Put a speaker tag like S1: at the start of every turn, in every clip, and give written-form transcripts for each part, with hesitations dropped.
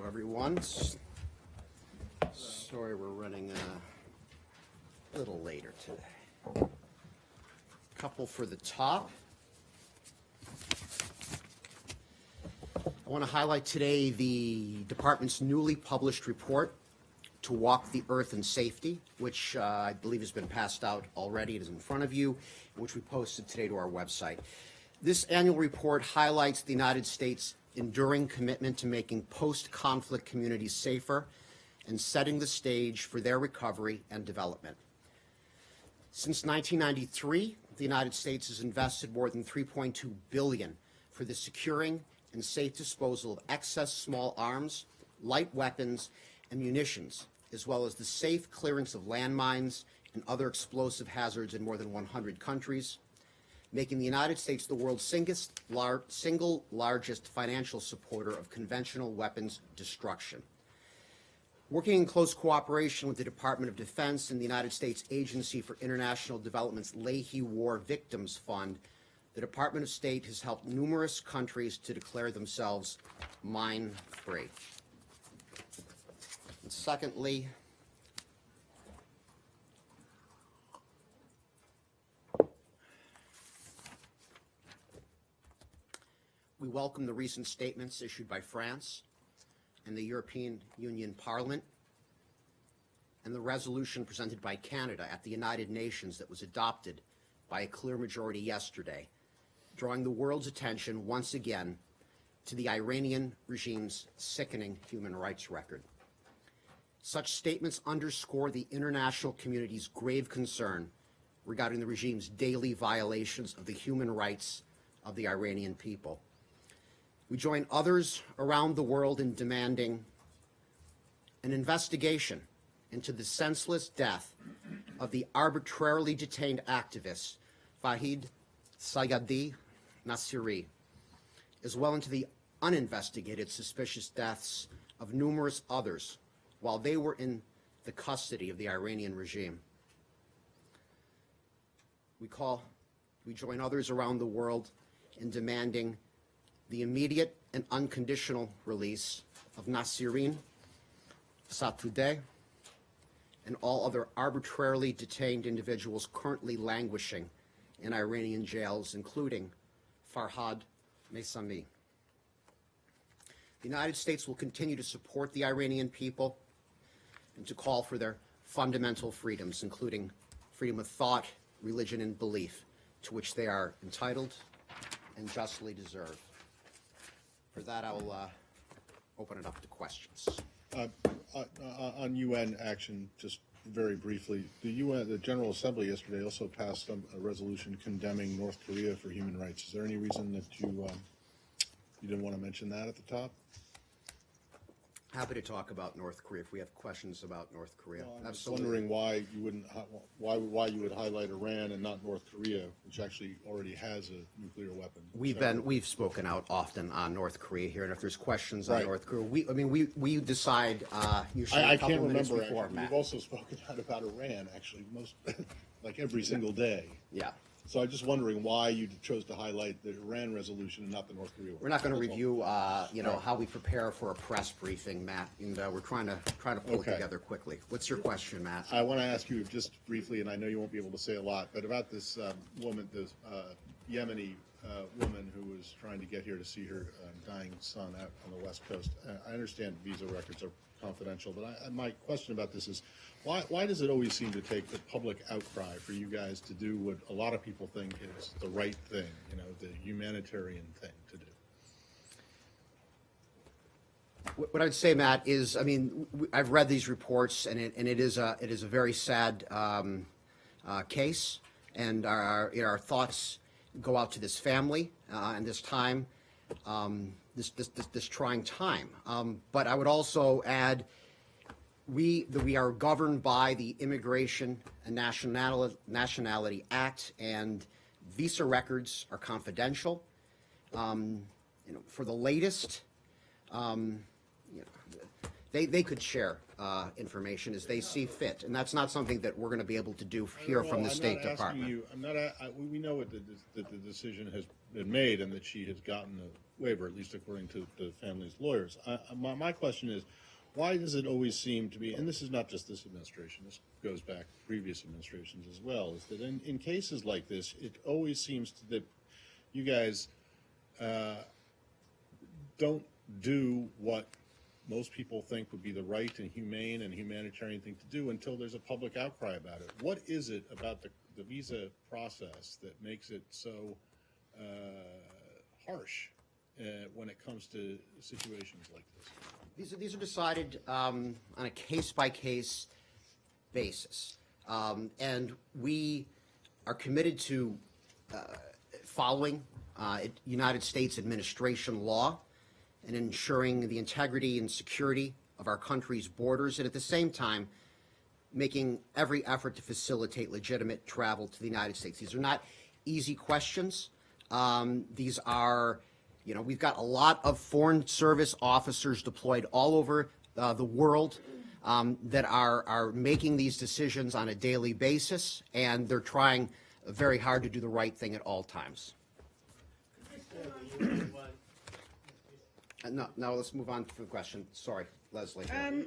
S1: everyone. Sorry we're running a little later today. Couple for the top. I want to highlight today the department's newly published report, To Walk the Earth in Safety, which I believe has been passed out already. It is in front of you, which we posted today to our website. This annual report highlights the United States' enduring commitment to making post-conflict communities safer and setting the stage for their recovery and development. Since 1993, the United States has invested more than $3.2 billion for the securing and safe disposal of excess small arms, light weapons, and munitions, as well as the safe clearance of landmines and other explosive hazards in more than 100 countries, making the United States the world's single largest financial supporter of conventional weapons destruction. Working in close cooperation with the Department of Defense and the United States Agency for International Development's Leahy War Victims Fund, the Department of State has helped numerous countries to declare themselves mine-free. And secondly, we welcome the recent statements issued by France and the European Union Parliament and the resolution presented by Canada at the United Nations that was adopted by a clear majority yesterday, drawing the world's attention once again to the Iranian regime's sickening human rights record. Such statements underscore the international community's grave concern regarding the regime's daily violations of the human rights of the Iranian people. We join others around the world in demanding an investigation into the senseless death of the arbitrarily detained activist Fahid Sayadi Nasiri, as well into the uninvestigated suspicious deaths of numerous others while they were in the custody of the Iranian regime. We join others around the world in demanding the immediate and unconditional release of Nasrin Sotoudeh and all other arbitrarily detained individuals currently languishing in Iranian jails, including Farhad Maysami. The United States will continue to support the Iranian people and to call for their fundamental freedoms, including freedom of thought, religion, and belief, to which they are entitled and justly deserve. For that, I will open it up to questions.
S2: On UN action, just very briefly, the General Assembly yesterday also passed a resolution condemning North Korea for human rights. Is there any reason that you didn't want to mention that at the top?
S1: Happy to talk about North Korea if we have questions about North Korea.
S2: Well, I'm
S1: Absolutely.
S2: wondering why you wouldn't, why you would highlight Iran and not North Korea, which actually already has a nuclear weapon.
S1: We've spoken out often on North Korea here, and if there's questions on
S2: Right.
S1: North Korea, we decide usually
S2: I
S1: a couple
S2: can't
S1: minutes
S2: remember.
S1: before,
S2: Actually,
S1: Matt.
S2: we've also spoken out about Iran, actually, most like every single day.
S1: Yeah.
S2: So I'm just wondering why you chose to highlight the Iran resolution and not the North Korea one.
S1: We're not going to
S2: That's all.
S1: review, how we prepare for a press briefing, Matt, and we're trying to pull it
S2: Okay.
S1: together quickly. What's your question, Matt?
S2: I want to ask you just briefly, and I know you won't be able to say a lot, but about this woman, this Yemeni woman who was trying to get here to see her dying son out on the West Coast. I understand visa records are confidential, but my question about this is, why does it always seem to take the public outcry for you guys to do what a lot of people think is the right thing, the humanitarian thing to do?
S1: What I'd say, Matt, is, I've read these reports, and it is a very sad case, and our thoughts go out to this family and this time, this trying time. But I would also add, we are governed by the Immigration and Nationality Act, and visa records are confidential. For the latest, they could share information as they see fit, and that's not something that we're going to be able to do here from the State Department.
S2: We know that the decision has been made and that she has gotten waiver, at least according to the family's lawyers. My question is, why does it always seem to be, and this is not just this administration, this goes back to previous administrations as well, is that in cases like this, it always seems that you guys don't do what most people think would be the right and humane and humanitarian thing to do until there's a public outcry about it. What is it about the visa process that makes it so harsh when it comes to situations like this?
S1: These are decided on a case-by-case basis. And we are committed to following United States administration law and ensuring the integrity and security of our country's borders, and at the same time, making every effort to facilitate legitimate travel to the United States. These are not easy questions. These are, we've got a lot of Foreign Service officers deployed all over the world that are making these decisions on a daily basis, and they're trying very hard to do the right thing at all times. Now let's move on to the question. Sorry, Leslie.
S3: I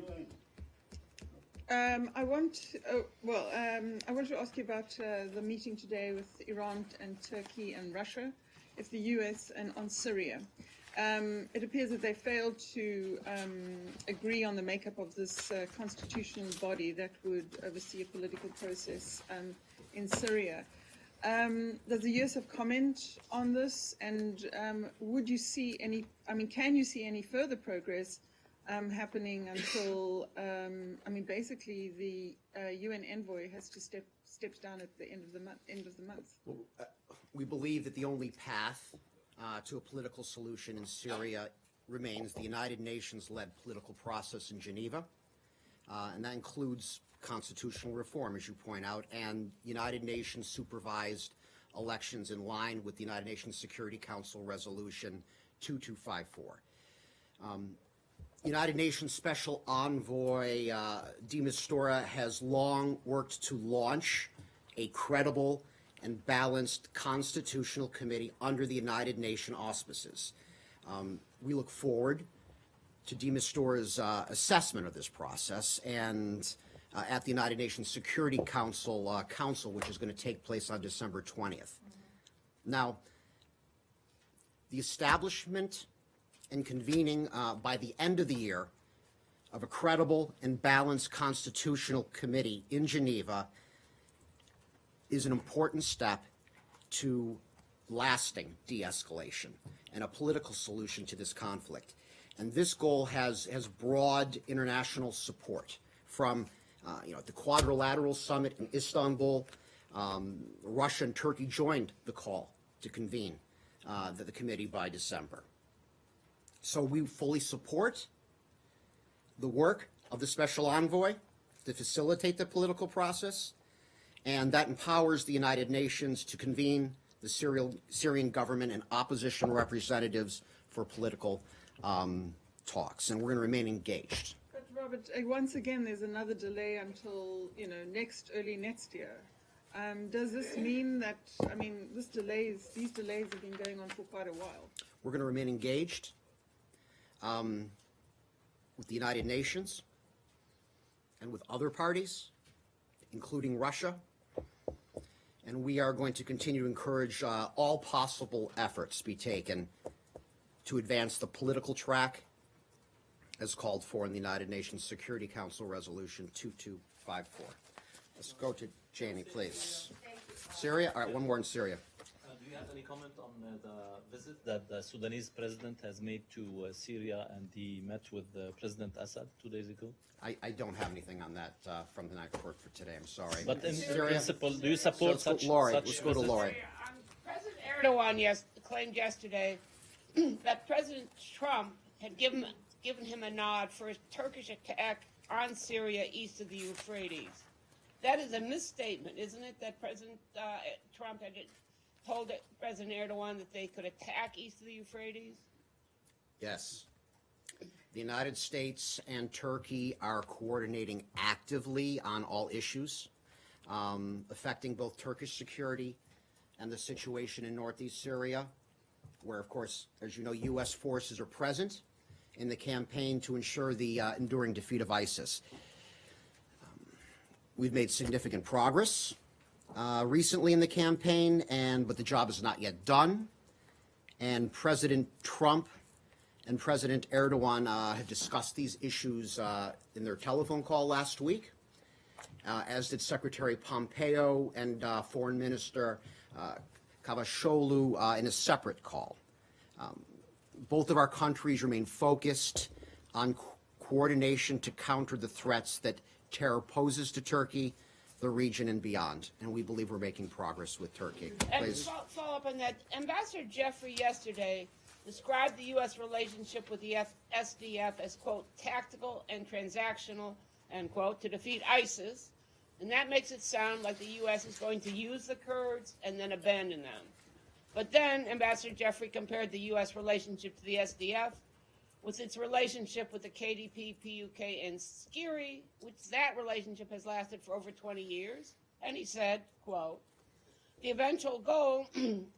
S3: want to ask you about the meeting today with Iran and Turkey and Russia, if the U.S. and on Syria. It appears that they failed to agree on the makeup of this constitutional body that would oversee a political process in Syria. Does the U.S. have comment on this, and would you see any, can you see any further progress happening until, basically the UN envoy has to steps down at the end of the month?
S1: We believe that the only path to a political solution in Syria remains the United Nations-led political process in Geneva, and that includes constitutional reform, as you point out, and United Nations supervised elections in line with the United Nations Security Council Resolution 2254. United Nations Special Envoy de Mistura has long worked to launch a credible and balanced constitutional committee under the United Nations auspices. We look forward to de Mistura's assessment of this process and at the United Nations Security Council, which is going to take place on December 20th. Now, the establishment and convening by the end of the year of a credible and balanced constitutional committee in Geneva is an important step to lasting de-escalation and a political solution to this conflict. And this goal has broad international support from the Quadrilateral Summit in Istanbul. Russia and Turkey joined the call to convene the committee by December. So we fully support the work of the Special Envoy to facilitate the political process, and that empowers the United Nations to convene the Syrian government and opposition representatives for political talks, and we're going to remain engaged.
S3: But Robert, once again, there's another delay until early next year. Does this mean that these delays have been going on for quite a while?
S1: We're going to remain engaged with the United Nations and with other parties, including Russia, and we are going to continue to encourage all possible efforts be taken to advance the political track as called for in the United Nations Security Council Resolution 2254. Let's go to Jamie, please. Syria? All right, one more in Syria.
S4: Do you have any comment on the visit that the Sudanese president has made to Syria, and he met with President Assad 2 days ago?
S1: I don't have anything on that from the night report for today. I'm sorry.
S4: But in
S1: Syria?
S4: principle, do you support
S1: So
S4: such
S1: Laurie,
S4: such
S1: let's go to
S4: visits?
S1: Laurie.
S5: President Erdogan claimed yesterday that President Trump had given him a nod for a Turkish attack on Syria east of the Euphrates. That is a misstatement, isn't it, that President Trump had told President Erdogan that they could attack east of the Euphrates?
S1: Yes. The United States and Turkey are coordinating actively on all issues affecting both Turkish security and the situation in northeast Syria. where, of course, as you know, U.S. forces are present in the campaign to ensure the enduring defeat of ISIS. We've made significant progress recently in the campaign, but the job is not yet done. And President Trump and President Erdogan have discussed these issues in their telephone call last week, as did Secretary Pompeo and Foreign Minister Cavusoglu in a separate call. Both of our countries remain focused on coordination to counter the threats that terror poses to Turkey, the region, and beyond. And we believe we're making progress with Turkey.
S5: And
S1: Please.
S5: follow up on that, Ambassador Jeffrey yesterday described the U.S. relationship with the SDF as, quote, tactical and transactional, end quote, to defeat ISIS. And that makes it sound like the U.S. is going to use the Kurds and then abandon them. But then Ambassador Jeffrey compared the U.S. relationship to the SDF with its relationship with the KDP, PUK, and Skiri, which that relationship has lasted for over 20 years. And he said, quote, the eventual goal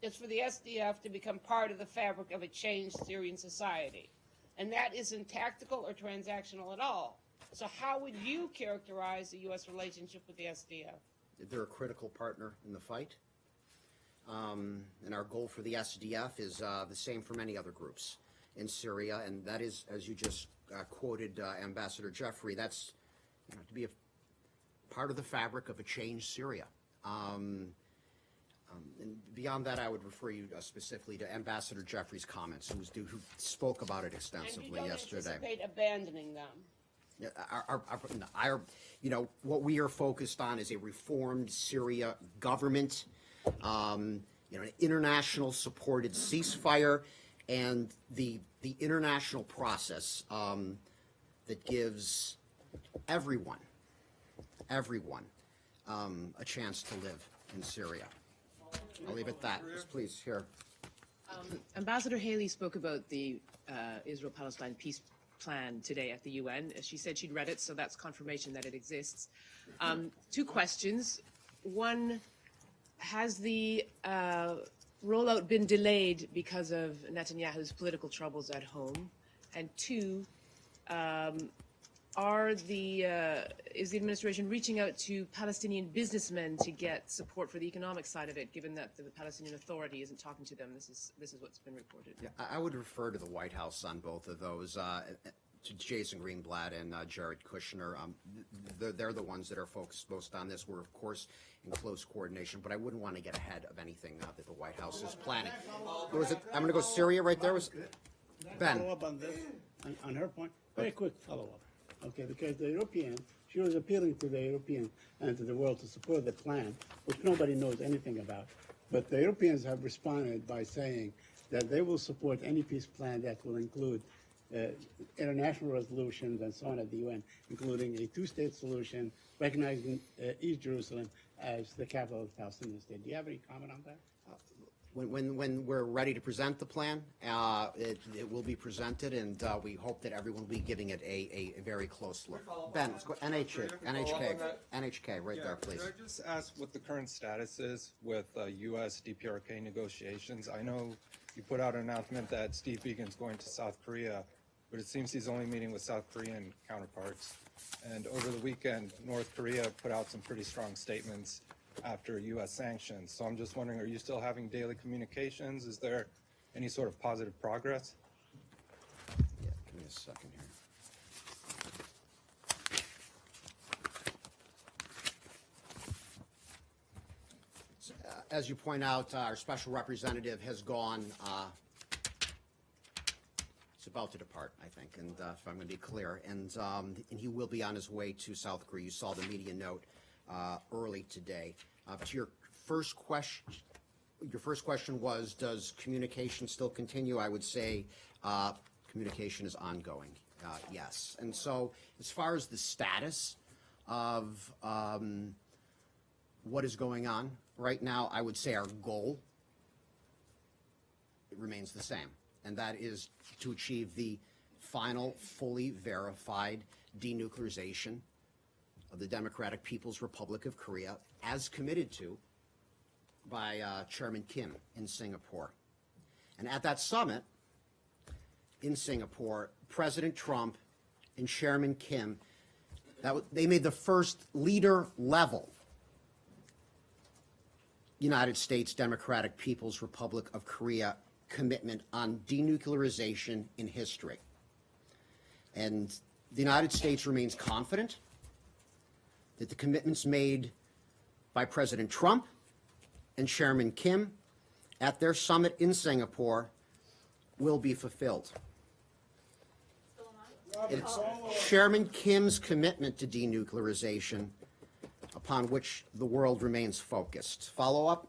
S5: is for the SDF to become part of the fabric of a changed Syrian society. And that isn't tactical or transactional at all. So how would you characterize the U.S. relationship with the SDF?
S1: They're a critical partner in the fight. And our goal for the SDF is the same for many other groups in Syria, and that is, as you just quoted Ambassador Jeffrey, that's to be a part of the fabric of a changed Syria. And beyond that, I would refer you specifically to Ambassador Jeffrey's comments, who spoke about it extensively yesterday.
S5: And you don't anticipate abandoning them?
S1: What we are focused on is a reformed Syria government, an international supported ceasefire, and the international process that gives everyone a chance to live in Syria. I'll leave it at that. Please, here.
S6: Ambassador Haley spoke about the Israel-Palestine peace plan today at the UN. She said she'd read it, so that's confirmation that it exists. Two questions. One, has the rollout been delayed because of Netanyahu's political troubles at home? And two, is the administration reaching out to Palestinian businessmen to get support for the economic side of it, given that the Palestinian Authority isn't talking to them? This is what's been reported.
S1: Yeah, I would refer to the White House on both of those, to Jason Greenblatt and Jared Kushner. They're the ones that are focused most on this. We're, of course, in close coordination, but I wouldn't want to get ahead of anything that the White House is planning. I'm going to go Syria right there. Ben.
S7: Follow up on this, on her point. Very quick follow-up. Okay, because she was appealing to the European and to the world to support the plan, which nobody knows anything about. But the Europeans have responded by saying that they will support any peace plan that will include international resolutions and so on at the UN, including a two-state solution, recognizing East Jerusalem as the capital of the Palestinian state. Do you have any comment on that?
S1: When we're ready to present the plan, it will be presented, and we hope that everyone will be giving it a very close look. Ben, let's go NHK, right there, please.
S8: Could I just ask what the current status is with U.S. DPRK negotiations? I know you put out an announcement that Steve Biegun's going to South Korea, but it seems he's only meeting with South Korean counterparts. And over the weekend, North Korea put out some pretty strong statements after U.S. sanctions. So I'm just wondering, are you still having daily communications? Is there any sort of positive progress?
S1: Yeah, give me a second here. So, as you point out, our special representative has gone, he's about to depart, I think, and if I'm going to be clear, and he will be on his way to South Korea. You saw the media note early today. To your first question was, does communication still continue? I would say communication is ongoing, yes. And so as far as the status of what is going on right now, I would say our goal remains the same, and that is to achieve the final, fully verified denuclearization of the Democratic People's Republic of Korea, as committed to by Chairman Kim in Singapore. And at that summit in Singapore, President Trump and Chairman Kim, they made the first leader-level United States Democratic People's Republic of Korea commitment on denuclearization in history. And the United States remains confident that the commitments made by President Trump and Chairman Kim at their summit in Singapore will be fulfilled. It's Chairman Kim's commitment to denuclearization upon which the world remains focused. Follow up?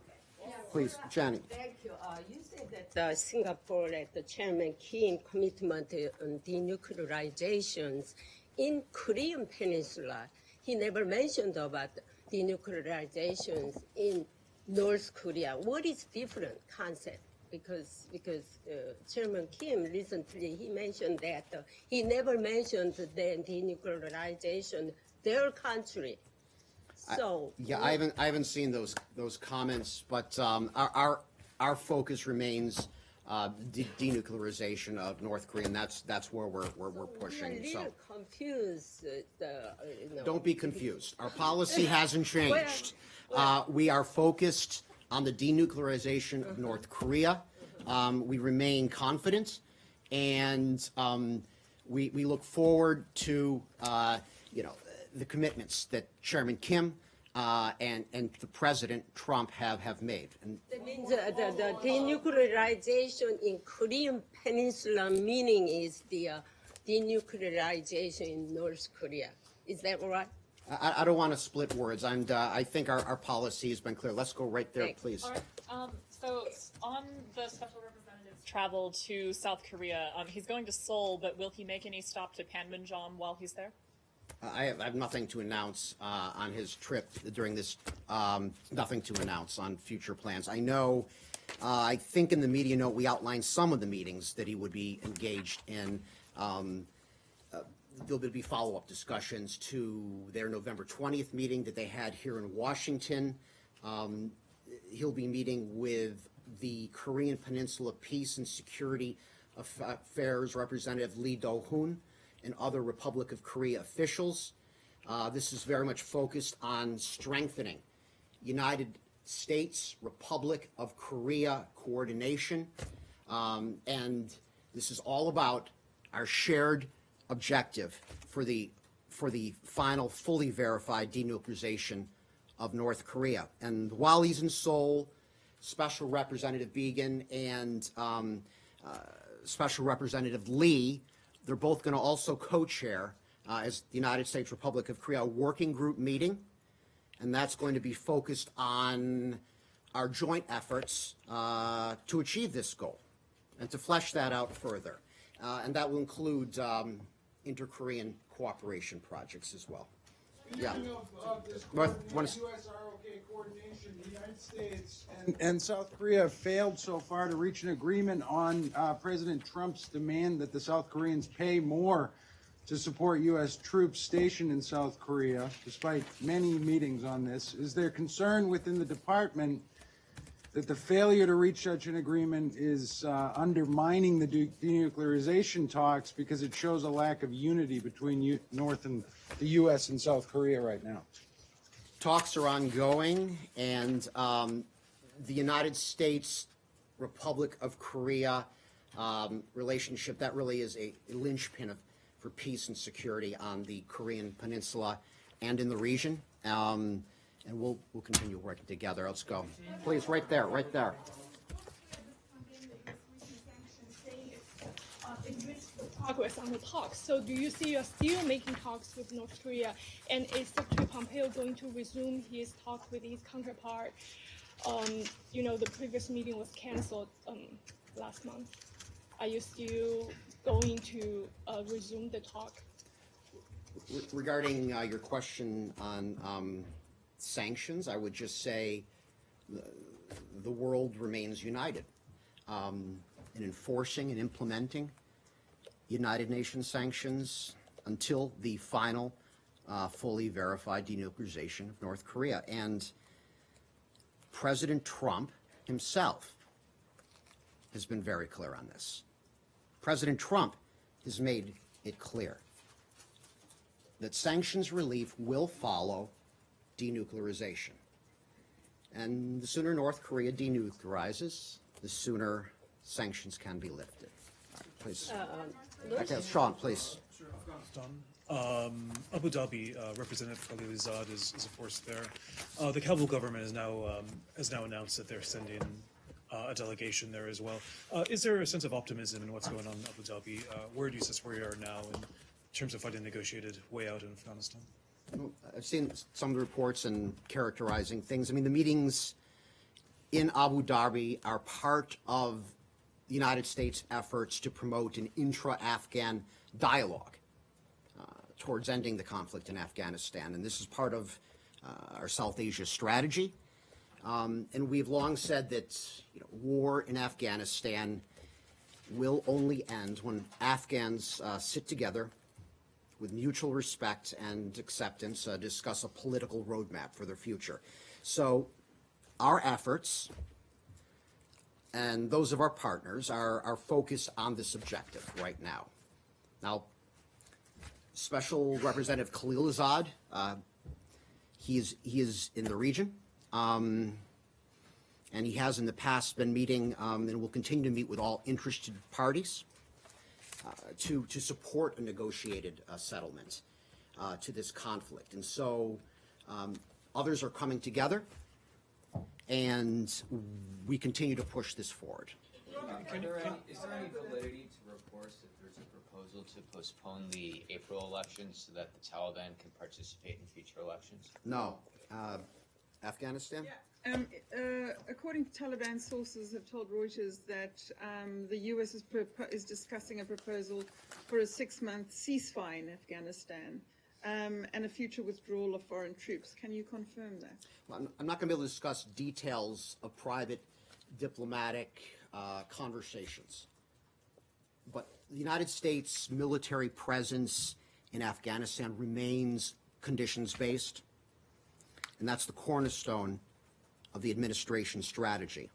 S1: Please, Jenny.
S9: Thank you. You said that Singapore, the Chairman Kim commitment on denuclearizations in Korean Peninsula, he never mentioned about denuclearizations in North Korea. What is different concept? Because Chairman Kim recently he mentioned that he never mentioned the denuclearization their country. So
S1: I haven't seen those comments, but our focus remains denuclearization of North Korea, and that's where we're pushing.
S9: I'm a
S1: So
S9: little confused.
S1: don't be confused. Our policy hasn't changed. We are focused on the denuclearization of North Korea. We remain confident, and we look forward to the commitments that Chairman Kim and the President Trump have made. And
S9: That means the denuclearization in Korean Peninsula meaning is the denuclearization in North Korea. Is that right?
S1: I don't want to split words. I think our policy has been clear. Let's go right there,
S9: Thanks.
S1: please.
S10: All right. So on the special representative's travel to South Korea, he's going to Seoul, but will he make any stop to Panmunjom while he's there?
S1: I have nothing to announce on his trip during this, nothing to announce on future plans. I know, I think in the media note, we outlined some of the meetings that he would be engaged in. There'll be follow-up discussions to their November 20th meeting that they had here in Washington. He'll be meeting with the Korean Peninsula Peace and Security Affairs Representative Lee Do-hoon and other Republic of Korea officials. This is very much focused on strengthening United States, Republic of Korea coordination. And this is all about our shared objective for the final fully verified denuclearization of North Korea. And while he's in Seoul, Special Representative Began and Special Representative Lee, they're both going to also co-chair as the United States Republic of Korea a working group meeting, and that's going to be focused on our joint efforts to achieve this goal and to flesh that out further. And that will include inter-Korean cooperation projects as well.
S11: Speaking of this U.S.-ROK coordination, the United States and South Korea have failed so far to reach an agreement on President Trump's demand that the South Koreans pay more to support U.S. troops stationed in South Korea, despite many meetings on this. Is there concern within the department that the failure to reach such an agreement is undermining the denuclearization talks because it shows a lack of unity between the U.S. and South Korea right now?
S1: Talks are ongoing, and the United States Republic of Korea relationship, that really is a linchpin for peace and security on the Korean Peninsula and in the region. And we'll continue working together. Let's go. Please, right there, right there.
S12: Progress on the talks. So do you see you're still making talks with North Korea? And is Secretary Pompeo going to resume his talk with his counterpart? The previous meeting was canceled last month. Are you still going to resume the talk?
S1: Regarding your question on sanctions, I would just say the world remains united in enforcing and implementing United Nations sanctions until the final fully verified denuclearization of North Korea. And President Trump himself has been very clear on this. President Trump has made it clear that sanctions relief will follow denuclearization. And the sooner North Korea denuclearizes, the sooner sanctions can be lifted. All right, please. Okay, Sean, please.
S13: Abu Dhabi, Representative Khalilzad is of course there. The Kabul government has now announced that they're sending a delegation there as well. Is there a sense of optimism in what's going on in Abu Dhabi? Where do you assess where we are now in terms of finding a negotiated way out in Afghanistan?
S1: I've seen some of the reports and characterizing things. I mean, the meetings in Abu Dhabi are part of the United States' efforts to promote an intra-Afghan dialogue towards ending the conflict in Afghanistan. And this is part of our South Asia strategy. And we've long said that war in Afghanistan will only end when Afghans sit together with mutual respect and acceptance, discuss a political roadmap for their future. So our efforts and those of our partners are focused on this objective right now. Now, Special Representative Khalilzad, he is in the region, and he has in the past been meeting and will continue to meet with all interested parties to support a negotiated settlement to this conflict. And so others are coming together, and we continue to push this forward.
S14: Is there any validity to reports that there's a proposal to postpone the April elections so that the Taliban can participate in future elections?
S1: No. Afghanistan?
S3: According to Taliban sources have told Reuters that the U.S. is discussing a proposal for a 6-month ceasefire in Afghanistan and a future withdrawal of foreign troops. Can you confirm that?
S1: Well, I'm not going to be able to discuss details of private diplomatic conversations. But the United States military presence in Afghanistan remains conditions-based, and that's the cornerstone of the administration's strategy.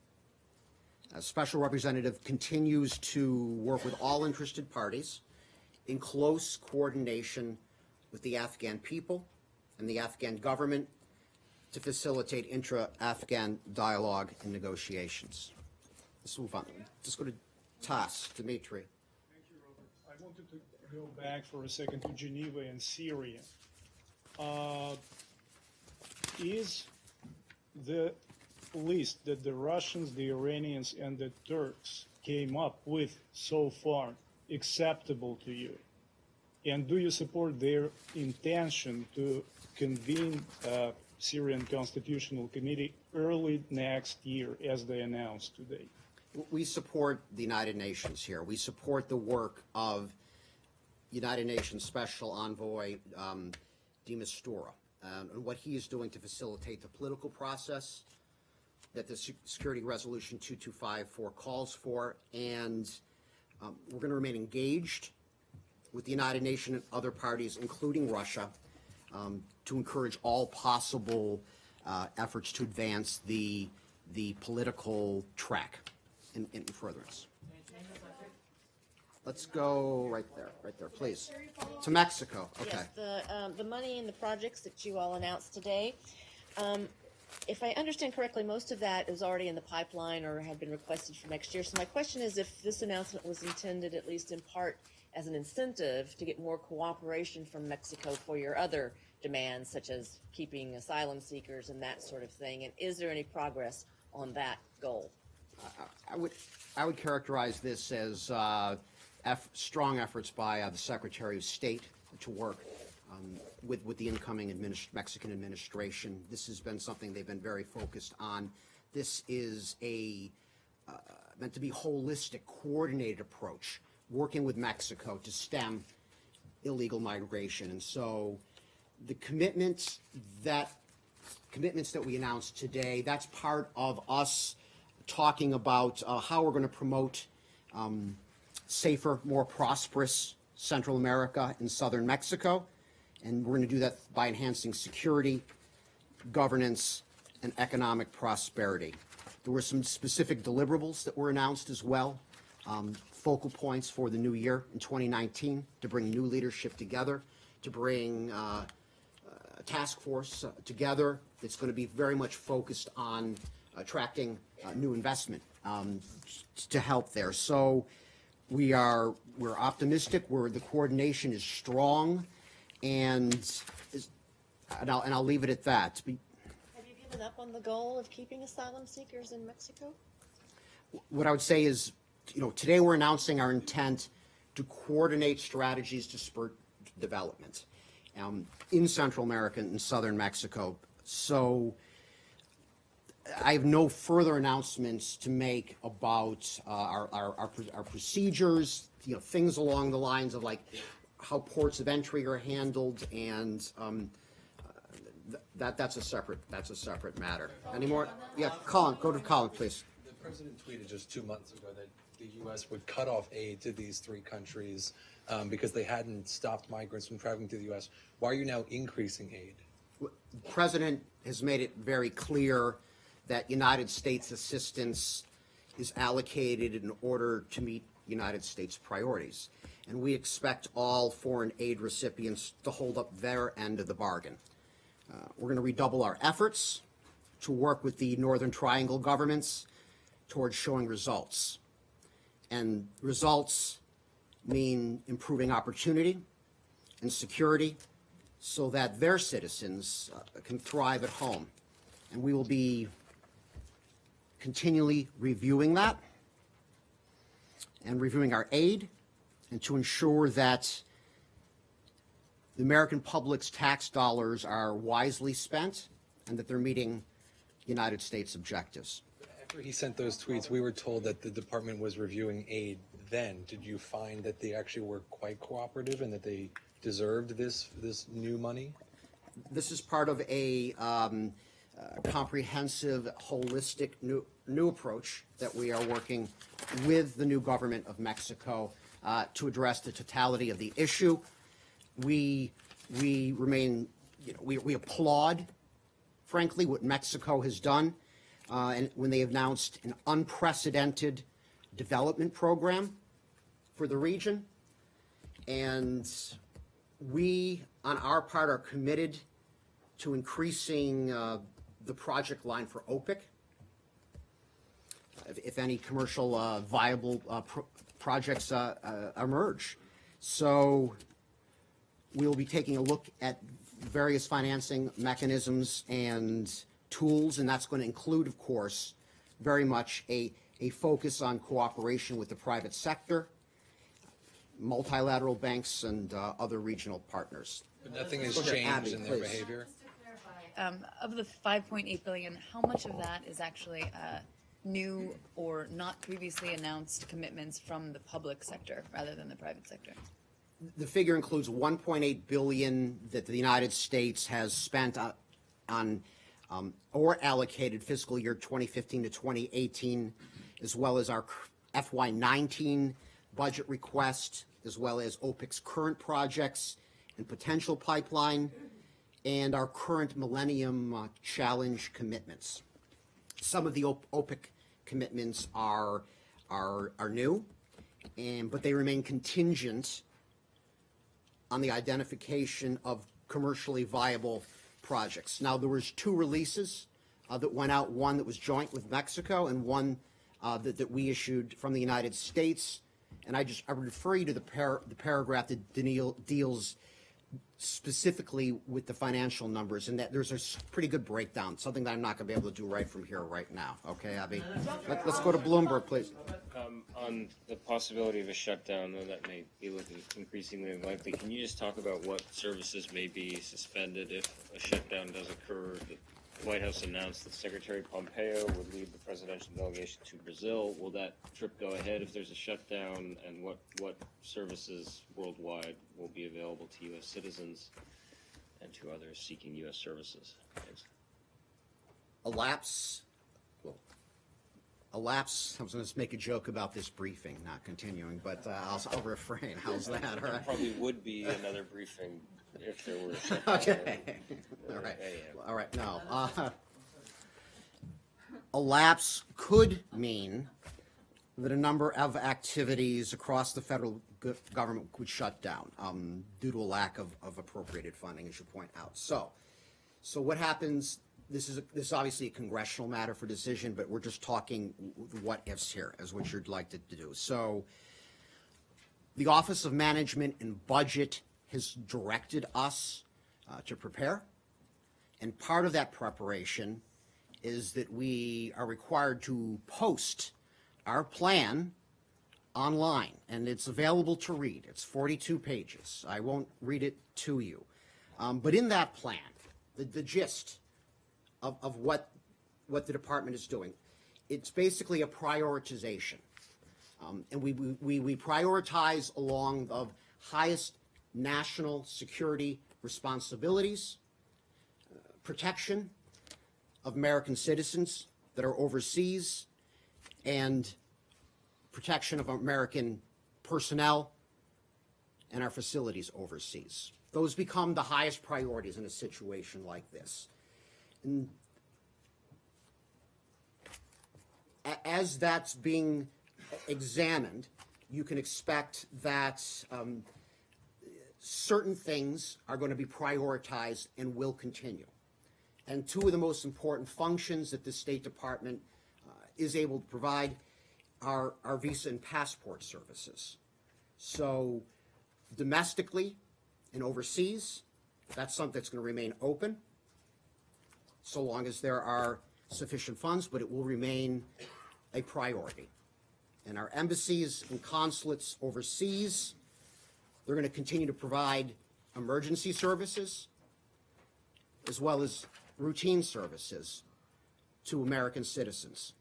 S1: A Special Representative continues to work with all interested parties in close coordination with the Afghan people and the Afghan government to facilitate intra-Afghan dialogue and negotiations. Let's move on. Just go to TASS, Dmitry.
S15: Thank you, Robert. I wanted to go back for a second to Geneva and Syria. Is the list that the Russians, the Iranians, and the Turks came up with so far acceptable to you? And do you support their intention to convene a Syrian Constitutional Committee early next year, as they announced today?
S1: We support the United Nations here. We support the work of United Nations Special Envoy de Mistura and what he is doing to facilitate the political process that the Security Resolution 2254 calls for. And we're going to remain engaged with the United Nations and other parties, including Russia, to encourage all possible efforts to advance the political track in furtherance. Let's go right there, please. To Mexico, okay.
S16: Yes, the money and the projects that you all announced today, if I understand correctly, most of that is already in the pipeline or had been requested for next year. So my question is if this announcement was intended, at least in part, as an incentive to get more cooperation from Mexico for your other demands, such as keeping asylum seekers and that sort of thing, and is there any progress on that goal?
S1: I would characterize this as strong efforts by the Secretary of State to work with the incoming Mexican administration. This has been something they've been very focused on. This is meant to be holistic, coordinated approach, working with Mexico to stem illegal migration. And so the commitments that we announced today, that's part of us talking about how we're going to promote safer, more prosperous Central America and southern Mexico. And we're going to do that by enhancing security, governance, and economic prosperity. There were some specific deliverables that were announced as well, focal points for the new year in 2019 to bring new leadership together, to bring a task force together that's going to be very much focused on attracting new investment to help there. So we're optimistic. The coordination is strong, and I'll leave it at that.
S16: Have you given up on the goal of keeping asylum seekers in Mexico?
S1: What I would say is, today we're announcing our intent to coordinate strategies to spur development in Central America and Southern Mexico. So I have no further announcements to make about our procedures, things along the lines of like how ports of entry are handled, and that's a separate matter. Any more? Yeah, Colin, go to Colin, please.
S17: The president tweeted just 2 months ago that the U.S. would cut off aid to these three countries because they hadn't stopped migrants from traveling to the U.S. Why are you now increasing aid?
S1: The president has made it very clear that United States assistance is allocated in order to meet United States priorities. And we expect all foreign aid recipients to hold up their end of the bargain. We're going to redouble our efforts to work with the Northern Triangle governments towards showing results. And results mean improving opportunity and security so that their citizens can thrive at home. And we will be continually reviewing that and reviewing our aid, and to ensure that the American public's tax dollars are wisely spent and that they're meeting United States objectives.
S17: After he sent those tweets, we were told that the department was reviewing aid then. Did you find that they actually were quite cooperative and that they deserved this new money?
S1: This is part of a comprehensive, holistic new approach that we are working with the new government of Mexico to address the totality of the issue. We remain, we applaud, frankly, what Mexico has done, and when they announced an unprecedented development program for the region. And we, on our part, are committed to increasing the project line for OPIC, if any commercial viable projects emerge. So we'll be taking a look at various financing mechanisms and tools, and that's going to include, of course, very much a focus on cooperation with the private sector, multilateral banks, and other regional partners.
S17: But nothing has changed in their behavior?
S18: Of the $5.8 billion, how much of that is actually new or not previously announced commitments from the public sector rather than the private sector?
S1: The figure includes $1.8 billion that the United States has spent on or allocated fiscal year 2015 to 2018, as well as our FY19 budget request, as well as OPIC's current projects and potential pipeline, and our current Millennium Challenge commitments. Some of the OPIC commitments are new, but they remain contingent on the identification of commercially viable projects. Now, there was two releases that went out, one that was joint with Mexico and one that we issued from the United States. And I would refer you to the paragraph that deals specifically with the financial numbers, and that there's a pretty good breakdown, something that I'm not going to be able to do right from here right now. Okay, Abby? Let's go to Bloomberg, please.
S19: On the possibility of a shutdown, though that may be looking increasingly unlikely, can you just talk about what services may be suspended if a shutdown does occur? The White House announced that Secretary Pompeo would lead the presidential delegation to Brazil. Will that trip go ahead if there's a shutdown, and what services worldwide will be available to U.S. citizens and to others seeking U.S. services? Thanks.
S1: A lapse, I was going to make a joke about this briefing, not continuing, but I'll refrain. How's that? All right.
S19: There probably would be another briefing if there were a shutdown.
S1: Okay. All right. All right. No. a lapse could mean that a number of activities across the federal government would shut down due to a lack of appropriated funding, as you point out. So what happens? This is obviously a congressional matter for decision, but we're just talking what ifs here, as what you'd like to do. So the Office of Management and Budget has directed us to prepare, and part of that preparation is that we are required to post our plan online, and it's available to read. It's 42 pages. I won't read it to you. But in that plan, the gist of what the department is doing, it's basically a prioritization. And we prioritize along the highest national security responsibilities, protection of American citizens that are overseas, and protection of American personnel and our facilities overseas. Those become the highest priorities in a situation like this. And as that's being examined, you can expect that certain things are going to be prioritized and will continue. And two of the most important functions that the State Department is able to provide are our visa and passport services. So domestically and overseas, that's something that's going to remain open so long as there are sufficient funds, but it will remain a priority. And our embassies and consulates overseas, they're going to continue to provide emergency services as well as routine services to American citizens.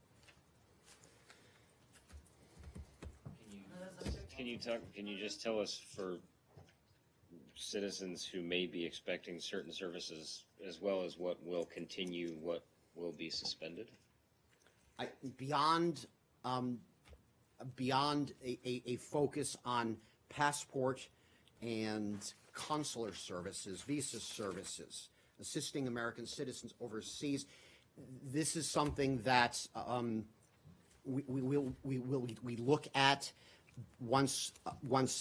S19: Can you just tell us, for citizens who may be expecting certain services, as well as what will continue, what will be suspended?
S1: Beyond a focus on passport and consular services, visa services, assisting American citizens overseas, this is something that we look at once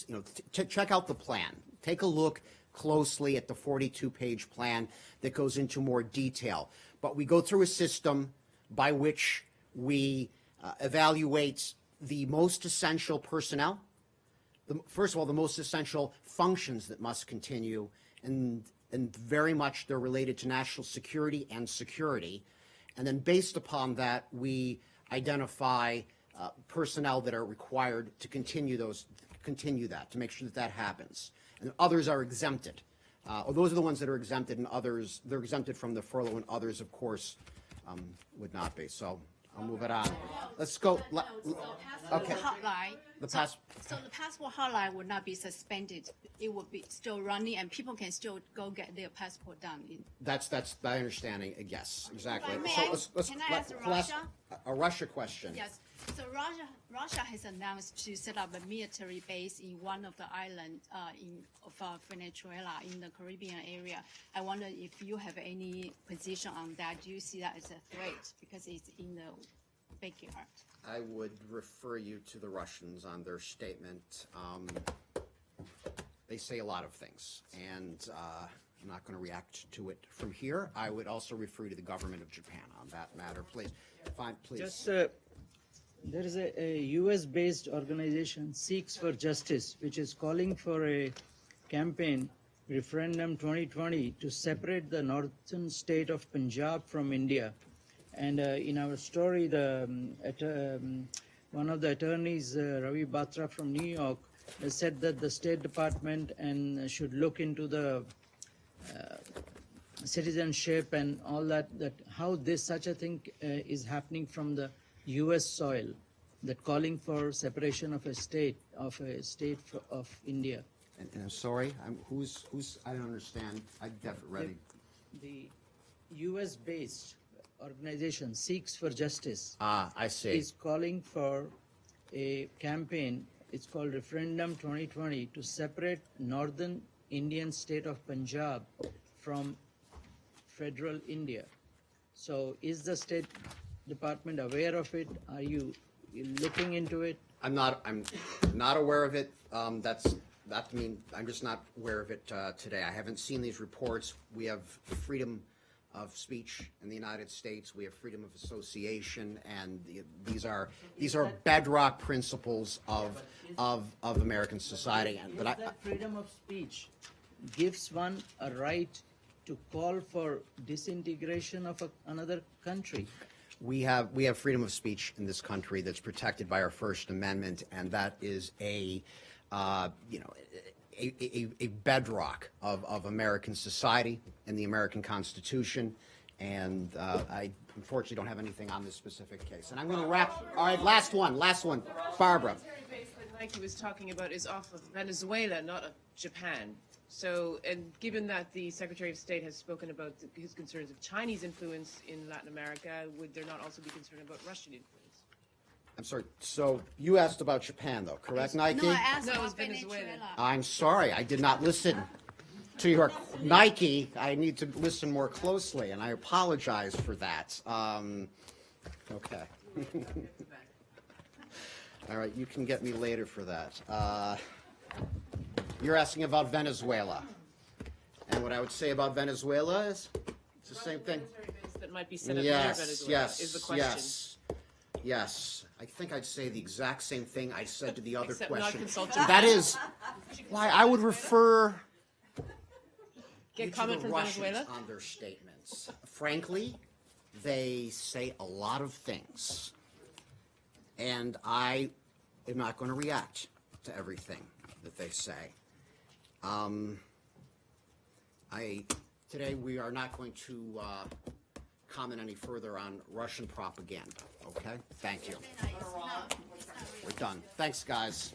S1: you know. Check out the plan. Take a look closely at the 42-page plan that goes into more detail. But we go through a system by which we evaluate the most essential personnel, first of all, the most essential functions that must continue, and very much they're related to national security and security. And then based upon that, we identify personnel that are required to continue that, to make sure that that happens. And others are exempted. Those are the ones that are exempted, and others, they're exempted from the furlough, and others, of course, would not be. So I'll move it on. Let's go. Okay.
S20: The passport hotline would not be suspended. It would be still running, and people can still go get their passport done.
S1: That's my understanding. Yes, exactly.
S20: Can I ask Russia?
S1: A Russia question.
S20: Yes. So Russia has announced to set up a military base in one of the islands of Venezuela in the Caribbean area. I wonder if you have any position on that. Do you see that as a threat because it's in the backyard?
S1: I would refer you to the Russians on their statement. They say a lot of things, and I'm not going to react to it from here. I would also refer you to the government of Japan on that matter. Please, fine, please.
S21: Just, there is a US-based organization, Seeks for Justice, which is calling for a campaign, Referendum 2020, to separate the northern state of Punjab from India. And in our story, one of the attorneys, Ravi Batra from New York, has said that the State Department should look into the citizenship and all that how such a thing is happening from the U.S. soil, that calling for separation of a state of India.
S1: And I'm sorry, who's I don't understand. I definitely.
S21: The U.S.-based organization Seeks for Justice.
S1: I see.
S21: Is calling for a campaign. It's called Referendum 2020 to separate northern Indian state of Punjab from federal India. So is the state Department aware of it? Are you looking into it?
S1: I'm not aware of it. I'm just not aware of it today. I haven't seen these reports. We have freedom of speech in the United States. We have freedom of association, and these are bedrock principles of American society.
S21: But that freedom of speech gives one a right to call for disintegration of another country.
S1: We have freedom of speech in this country that's protected by our First Amendment, and that is a bedrock of American society and the American Constitution. And I unfortunately don't have anything on this specific case. And I'm going to wrap. All right, last one, Barbara.
S6: The military base that Nike was talking about is off of Venezuela, not of Japan. So, and given that the Secretary of State has spoken about his concerns of Chinese influence in Latin America, would there not also be concern about Russian influence?
S1: I'm sorry. So you asked about Japan, though, correct, Nike?
S20: No, I asked
S6: No, it was
S20: about Venezuela.
S1: I'm sorry. I did not listen to your Nike. I need to listen more closely, and I apologize for that. Okay. All right. You can get me later for that. You're asking about Venezuela. And what I would say about Venezuela is it's the same thing.
S6: That might be set up near Venezuela is the question.
S1: Yes. I think I'd say the exact same thing I said to the other
S6: Except not
S1: question.
S6: consulting.
S1: That is why I would refer
S6: Get
S1: you to
S6: comment
S1: the
S6: from
S1: Russians
S6: Venezuela?
S1: on their statements. Frankly, they say a lot of things. And I am not going to react to everything that they say. Today we are not going to comment any further on Russian propaganda, okay? Thank you. We're done. Thanks, guys.